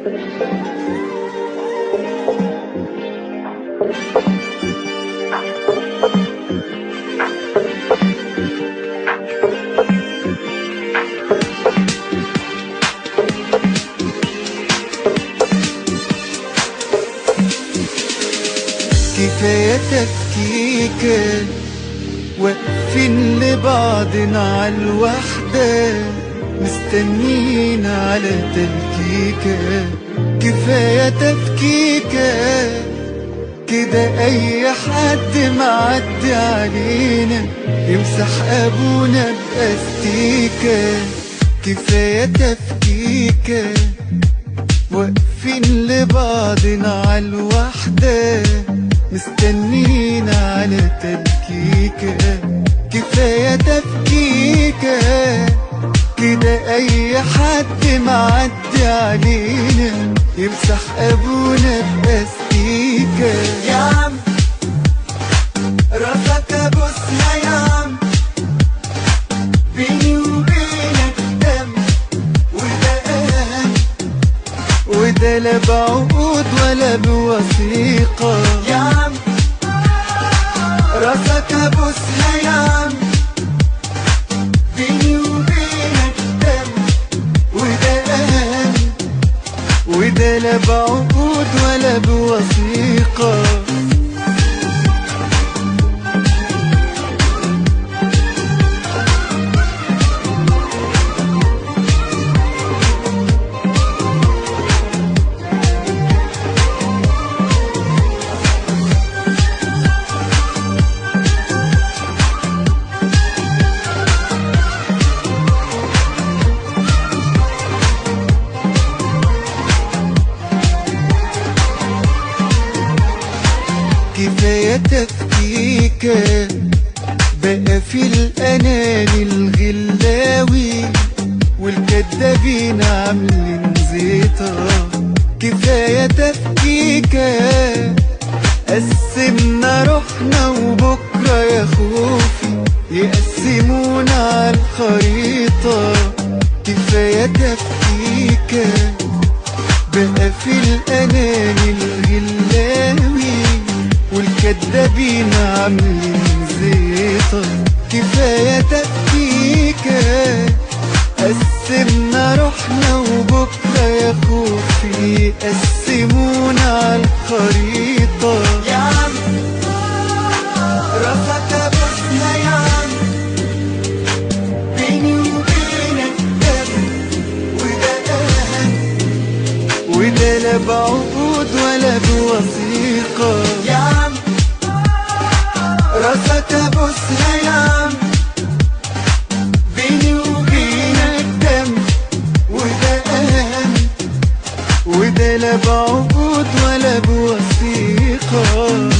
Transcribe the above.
كفاية تفكيكة واقفين لبعضنا عالوحدة مستنيين على تلكيكة. كفاية تفكيكة كده أي حد معدي علينا يمسح أبونا بأستيكة. كفاية تفكيكة واقفين لبعضنا عالوحدة مستنيين على تلكيكة. كفاية تفكيكة كده أي حد معدي علينا يمسح أبونا بأستيكة. يا عم راسك أبوسها يا عم، بيني وبينك دم وده لا بعقود ولا بوثيقة. يا عم راسك أبوسها يا عم، بيني وبينك دم وده لا بعقود ولا بوثيقة. كفاية تفكيكة بقى في الأناني الغلاوي والكدابين عاملين زيطة. كفاية تفكيكة قسمنا روحنا وبكرة يا خوفي يقسمونا عالخريطة. كفاية تفكيكة بقى في الأناني الغلاوي والكدابين عاملين زيطة. كفاية تفكيكة قسمنا روحنا وبكرة يا خوفي يقسمونا عالخريطة. يا عم راسك أبوسها يا عم، بيني وبينك دم وده لا بعقود ولا بوثيقة. يا عم راسك أبوسها يا عم، بيني وبينك دم وده لا بعقود ولا بوثيقة.